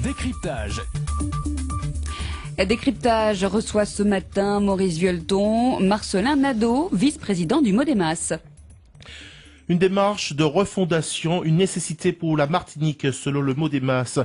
Décryptage. Décryptage reçoit ce matin Maurice Violeton, Marcelin Nadeau, vice-président du Modemas. Une démarche de refondation, une nécessité pour la Martinique, selon le Modemas.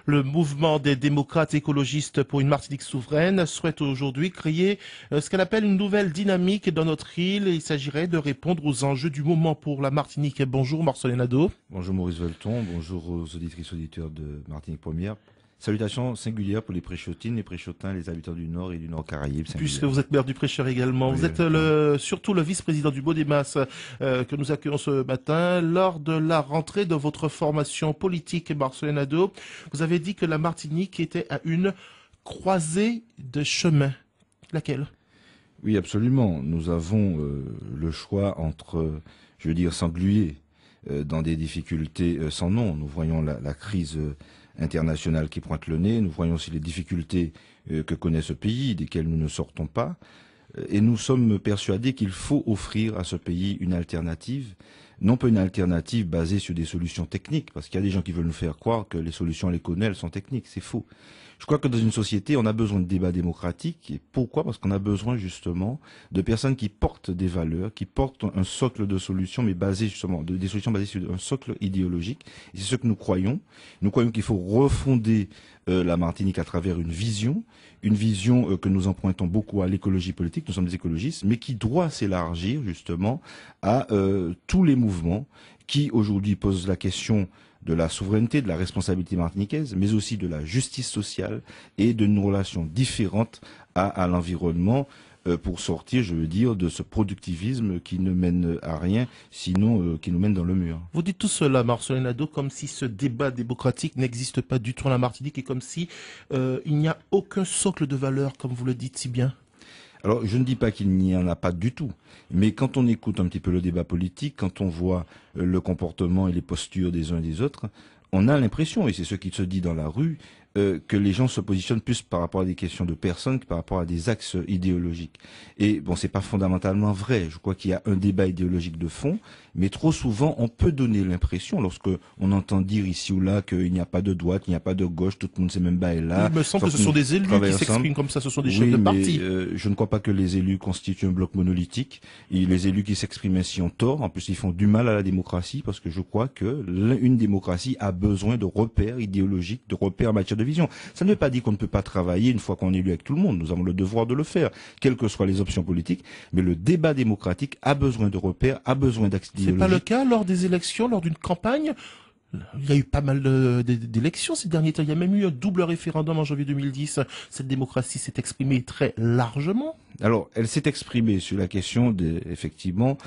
Le mouvement des démocrates écologistes pour une Martinique souveraine souhaite aujourd'hui créer ce qu'elle appelle une nouvelle dynamique dans notre île. Il s'agirait de répondre aux enjeux du moment pour la Martinique. Bonjour Marcelin Nadeau. Bonjour Maurice Violeton, bonjour aux auditrices et auditeurs de Martinique Première. Salutations singulières pour les Préchotines, les Préchotins, les habitants du Nord et du Nord Caraïbes. Puisque vous êtes maire du Prêcheur également, oui, vous êtes surtout le vice-président du Modemas que nous accueillons ce matin. Lors de la rentrée de votre formation politique, Marcelin Nadeau, vous avez dit que la Martinique était à une croisée de chemin. Laquelle? Oui, absolument. Nous avons le choix entre, je veux dire, s'engluer dans des difficultés sans nom. Nous voyons la crise internationale qui pointe le nez. Nous voyons aussi les difficultés que connaît ce pays, desquelles nous ne sortons pas. Et nous sommes persuadés qu'il faut offrir à ce pays une alternative, non pas une alternative basée sur des solutions techniques, parce qu'il y a des gens qui veulent nous faire croire que les solutions, on les connaît, elles sont techniques. C'est faux. Je crois que dans une société, on a besoin de débats démocratiques. Et pourquoi? Parce qu'on a besoin justement de personnes qui portent des valeurs, qui portent un socle de solutions, mais basées justement, des solutions basées sur un socle idéologique. Et c'est ce que nous croyons. Nous croyons qu'il faut refonder la Martinique à travers une vision que nous empruntons beaucoup à l'écologie politique. Nous sommes des écologistes, mais qui doit s'élargir justement à tous les mouvements qui aujourd'hui posent la question de la souveraineté, de la responsabilité martiniquaise, mais aussi de la justice sociale et de nos relations différentes à l'environnement pour sortir, je veux dire, de ce productivisme qui ne mène à rien, sinon qui nous mène dans le mur. Vous dites tout cela, Marcelin Nadeau, comme si ce débat démocratique n'existe pas du tout en la Martinique et comme si il n'y a aucun socle de valeurs, comme vous le dites si bien. Alors, je ne dis pas qu'il n'y en a pas du tout, mais quand on écoute un petit peu le débat politique, quand on voit le comportement et les postures des uns et des autres, on a l'impression, et c'est ce qui se dit dans la rue, que les gens se positionnent plus par rapport à des questions de personnes que par rapport à des axes idéologiques. Et bon, c'est pas fondamentalement vrai. Je crois qu'il y a un débat idéologique de fond, mais trop souvent, on peut donner l'impression, lorsque on entend dire ici ou là qu'il n'y a pas de droite, il n'y a pas de gauche, tout le monde sait même pas est là. Il me semble que ce sont des élus qui s'expriment comme ça, ce sont des chefs de parti. Je ne crois pas que les élus constituent un bloc monolithique. Et les élus qui s'expriment ainsi ont tort. En plus, ils font du mal à la démocratie parce que je crois que une démocratie a besoin de repères idéologiques, de repères en matière de vision. Ça ne veut pas dire qu'on ne peut pas travailler une fois qu'on est élu avec tout le monde. Nous avons le devoir de le faire, quelles que soient les options politiques. Mais le débat démocratique a besoin de repères, a besoin d'axes idéologiques. C'est pas le cas lors des élections, lors d'une campagne? Il y a eu pas mal d'élections ces derniers temps. Il y a même eu un double référendum en janvier 2010. Cette démocratie s'est exprimée très largement. Alors, elle s'est exprimée sur la question effectivement,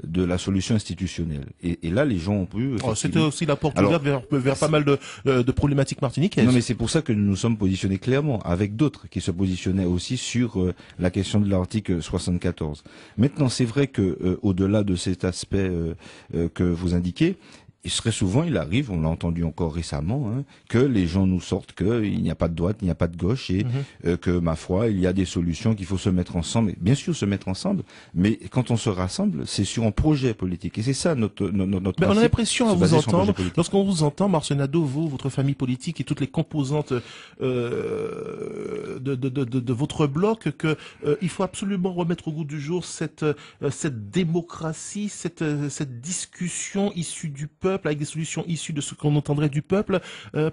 de la solution institutionnelle. Et là, les gens ont pu... C'était aussi la porte ouverte vers pas mal de problématiques martiniquaises. Non, mais c'est pour ça que nous nous sommes positionnés clairement, avec d'autres qui se positionnaient aussi sur la question de l'article 74. Maintenant, c'est vrai que au-delà de cet aspect que vous indiquez, très souvent, il arrive, on l'a entendu encore récemment, que les gens nous sortent qu'il n'y a pas de droite, il n'y a pas de gauche et que, ma foi, il y a des solutions, qu'il faut se mettre ensemble. Et bien sûr, se mettre ensemble, mais quand on se rassemble, c'est sur un projet politique. Et c'est ça notre mais on a l'impression à vous entendre, lorsqu'on vous entend, Marcelin Nadeau, vous, votre famille politique et toutes les composantes de votre bloc, que il faut absolument remettre au goût du jour cette démocratie, cette discussion issue du peuple, avec des solutions issues de ce qu'on entendrait du peuple,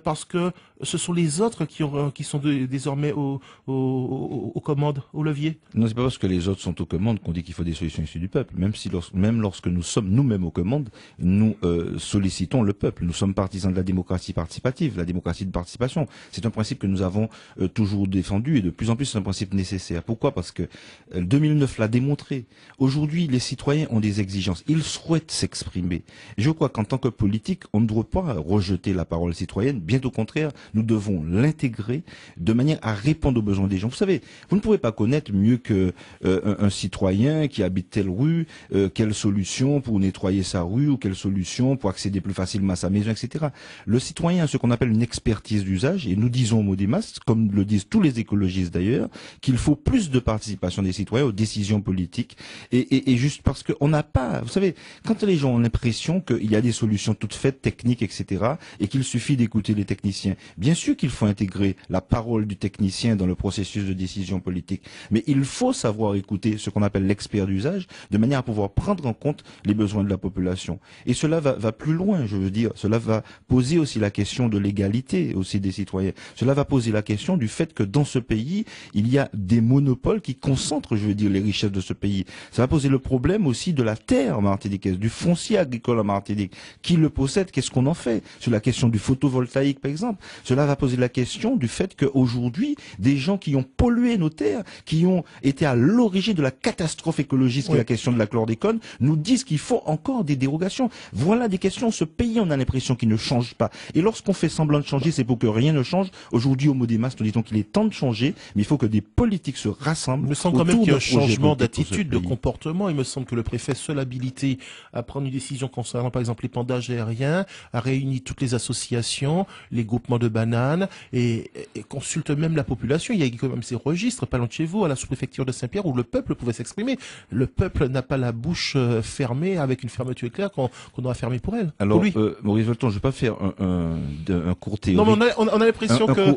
parce que ce sont les autres qui sont désormais aux commandes, au levier. Non, c'est pas parce que les autres sont aux commandes qu'on dit qu'il faut des solutions issues du peuple. Même lorsque nous sommes nous-mêmes aux commandes, nous sollicitons le peuple. Nous sommes partisans de la démocratie participative, la démocratie de participation. C'est un principe que nous avons toujours défendu et de plus en plus c'est un principe nécessaire. Pourquoi? Parce que 2009 l'a démontré. Aujourd'hui, les citoyens ont des exigences. Ils souhaitent s'exprimer. Je crois qu'en tant que politique, on ne doit pas rejeter la parole citoyenne. Bien au contraire, nous devons l'intégrer de manière à répondre aux besoins des gens. Vous savez, vous ne pouvez pas connaître mieux que un citoyen qui habite telle rue, quelle solution pour nettoyer sa rue ou quelle solution pour accéder plus facilement à sa maison, etc. Le citoyen a ce qu'on appelle une expertise d'usage et nous disons au Modemas, comme le disent tous les écologistes d'ailleurs, qu'il faut plus de participation des citoyens aux décisions politiques et juste parce qu'on n'a pas, vous savez, quand les gens ont l'impression qu'il y a des solutions solutions toutes faites, techniques, etc., et qu'il suffit d'écouter les techniciens. Bien sûr qu'il faut intégrer la parole du technicien dans le processus de décision politique, mais il faut savoir écouter ce qu'on appelle l'expert d'usage, de manière à pouvoir prendre en compte les besoins de la population. Et cela va plus loin, je veux dire, cela va poser aussi la question de l'égalité aussi des citoyens. Cela va poser la question du fait que dans ce pays, il y a des monopoles qui concentrent, je veux dire, les richesses de ce pays. Ça va poser le problème aussi de la terre martiniquaise, du foncier agricole en Martinique. Qui le possède? Qu'est-ce qu'on en fait? Sur la question du photovoltaïque, par exemple. Cela va poser la question du fait qu'aujourd'hui, des gens qui ont pollué nos terres, qui ont été à l'origine de la catastrophe écologique, qui est la question de la chlordécone, nous disent qu'il faut encore des dérogations. Voilà des questions. Ce pays, on a l'impression qu'il ne change pas. Et lorsqu'on fait semblant de changer, c'est pour que rien ne change. Aujourd'hui, au Modémas, nous disons qu'il est temps de changer, mais il faut que des politiques se rassemblent. Il me semble quand même qu'il y a un changement d'attitude, de comportement. Il me semble que le préfet, seul habilité à prendre une décision concernant, par exemple, l'épandage aérien, a réuni toutes les associations, les groupements de bananes, et consulte même la population. Il y a quand même ces registres, pas loin de chez vous, à la sous-préfecture de Saint-Pierre, où le peuple pouvait s'exprimer. Le peuple n'a pas la bouche fermée avec une fermeture éclair qu'on aura fermée pour elle. Alors, pour lui. Maurice Volton, je ne vais pas faire un cours théorique. Non, mais on a l'impression que...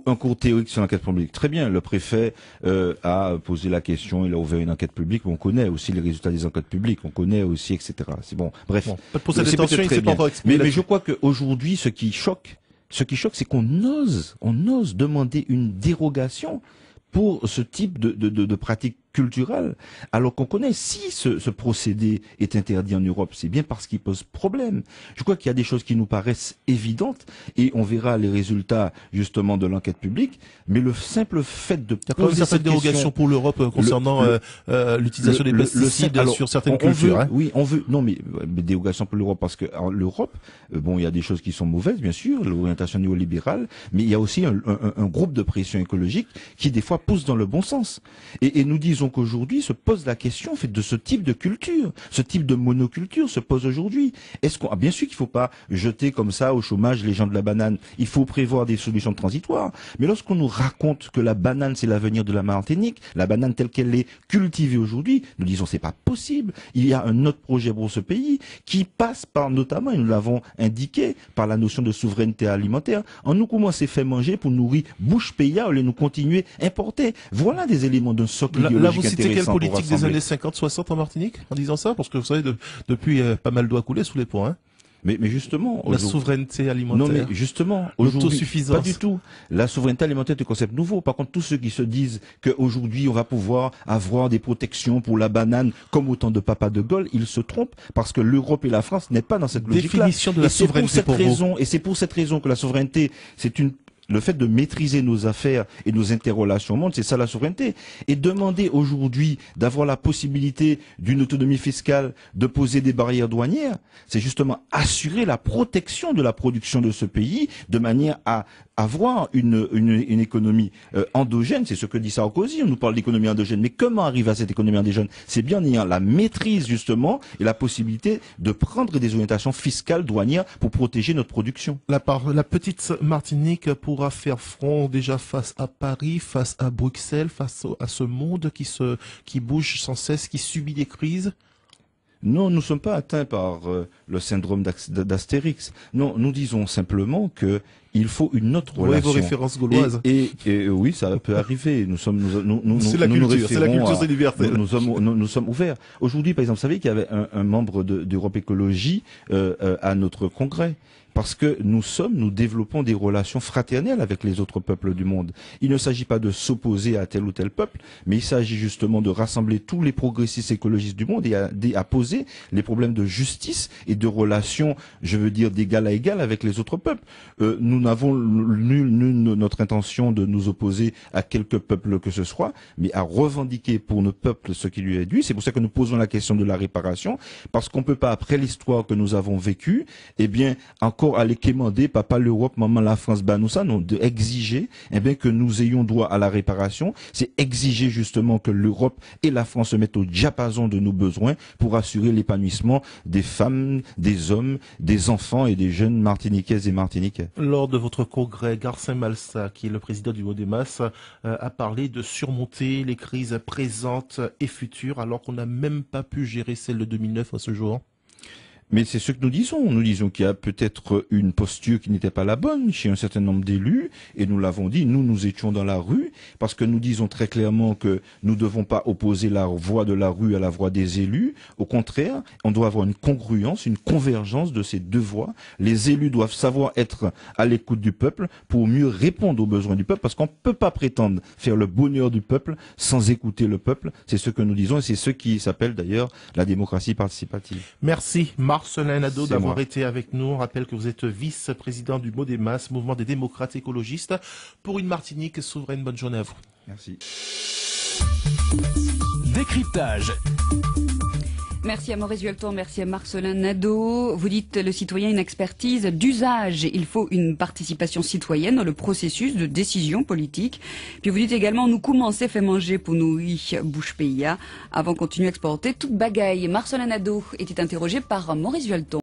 Un cours théorique sur l'enquête publique. Très bien, le préfet a posé la question, il a ouvert une enquête publique, mais on connaît aussi les résultats des enquêtes publiques, on connaît aussi, etc. C'est bon, bref. Bon, pas de poser d'attention, il s'est pas encore exprimé. Mais je crois qu'aujourd'hui, ce qui choque, c'est qu'on ose demander une dérogation pour ce type de pratique culturelle, alors qu'on connaît, si ce procédé est interdit en Europe, c'est bien parce qu'il pose problème. Je crois qu'il y a des choses qui nous paraissent évidentes, et on verra les résultats, justement, de l'enquête publique, mais le simple fait de poser cette dérogation pour l'Europe concernant l'utilisation des pesticides sur certaines cultures. Oui, non, mais dérogation pour l'Europe, parce que l'Europe, bon, il y a des choses qui sont mauvaises, bien sûr, l'orientation néolibérale, mais il y a aussi un groupe de pression écologique qui, des fois, pousse dans le bon sens. Et nous disons qu'aujourd'hui se pose la question de ce type de culture, ce type de monoculture se pose aujourd'hui. Bien sûr qu'il ne faut pas jeter comme ça au chômage les gens de la banane. Il faut prévoir des solutions transitoires. Mais lorsqu'on nous raconte que la banane c'est l'avenir de la Martinique, la banane telle qu'elle est cultivée aujourd'hui, nous disons c'est pas possible. Il y a un autre projet pour ce pays qui passe par notamment, et nous l'avons indiqué, par la notion de souveraineté alimentaire. En nous commencer fait manger pour nourrir bouche pays au lieu de nous continuer importer. Voilà des éléments d'un socle idéologique. Vous citez quelle politique des années 50-60 en Martinique en disant ça? Parce que vous savez, depuis pas mal d'eau a coulé sous les ponts. Hein. Mais justement, la souveraineté alimentaire. Non, mais justement, l'autosuffisance. Pas du tout. La souveraineté alimentaire est un concept nouveau. Par contre, tous ceux qui se disent qu'aujourd'hui on va pouvoir avoir des protections pour la banane comme au temps de Papa de Gaulle, ils se trompent parce que l'Europe et la France n'est pas dans cette logique-là. Définition de la souveraineté pour vous. Et c'est pour cette raison que la souveraineté, le fait de maîtriser nos affaires et nos interrelations au monde, c'est ça la souveraineté. Et demander aujourd'hui d'avoir la possibilité d'une autonomie fiscale, de poser des barrières douanières, c'est justement assurer la protection de la production de ce pays de manière à avoir une économie endogène. C'est ce que dit Sarkozy. On nous parle d'économie endogène. Mais comment arriver à cette économie endogène? C'est bien en ayant la maîtrise justement et la possibilité de prendre des orientations fiscales douanières pour protéger notre production. La petite Martinique pourra faire front déjà face à Paris, face à Bruxelles, face à ce monde qui bouge sans cesse, qui subit des crises. Non, nous ne sommes pas atteints par le syndrome d'Astérix. Non, nous disons simplement que il faut une autre relation. Oui, vos références gauloises. Et oui, ça peut arriver. C'est la culture, c'est universelle. Nous sommes ouverts. Aujourd'hui, par exemple, vous savez qu'il y avait un membre d'Europe Écologie à notre congrès. Parce que nous développons des relations fraternelles avec les autres peuples du monde. Il ne s'agit pas de s'opposer à tel ou tel peuple, mais il s'agit justement de rassembler tous les progressistes écologistes du monde et à poser les problèmes de justice et de relations, je veux dire, d'égal à égal avec les autres peuples. Nous n'avons nul notre intention de nous opposer à quelque peuple que ce soit, mais à revendiquer pour nos peuples ce qui lui est dû. C'est pour ça que nous posons la question de la réparation, parce qu'on ne peut pas, après l'histoire que nous avons vécue, encore aller quémander papa l'Europe, maman la France, nous ça, non, de exiger, que nous ayons droit à la réparation, c'est exiger justement que l'Europe et la France se mettent au diapason de nos besoins pour assurer l'épanouissement des femmes, des hommes, des enfants et des jeunes Martiniquaises et Martiniquais. Lors de votre congrès, Garcin Malsa, qui est le président du Modémas, a parlé de surmonter les crises présentes et futures, alors qu'on n'a même pas pu gérer celle de 2009 à ce jour. Mais c'est ce que nous disons. Nous disons qu'il y a peut-être une posture qui n'était pas la bonne chez un certain nombre d'élus, et nous l'avons dit, nous étions dans la rue, parce que nous disons très clairement que nous ne devons pas opposer la voix de la rue à la voix des élus. Au contraire, on doit avoir une congruence, une convergence de ces deux voix. Les élus doivent savoir être à l'écoute du peuple pour mieux répondre aux besoins du peuple, parce qu'on ne peut pas prétendre faire le bonheur du peuple sans écouter le peuple. C'est ce que nous disons, et c'est ce qui s'appelle d'ailleurs la démocratie participative. Merci Marcelin Nadeau C'est d'avoir moi. été avec nous. On rappelle que vous êtes vice-président du MODEMAS, Mouvement des démocrates écologistes, pour une Martinique souveraine. Bonne journée à vous. Merci. Décryptage. Merci à Maurice Vuelton, merci à Marcelin Nadeau. Vous dites le citoyen une expertise d'usage. Il faut une participation citoyenne dans le processus de décision politique. Puis vous dites également nous commencer fait manger pour nourrir bouche pays avant de continuer à exporter toute bagaille. Marcelin Nadeau était interrogé par Maurice Vuelton.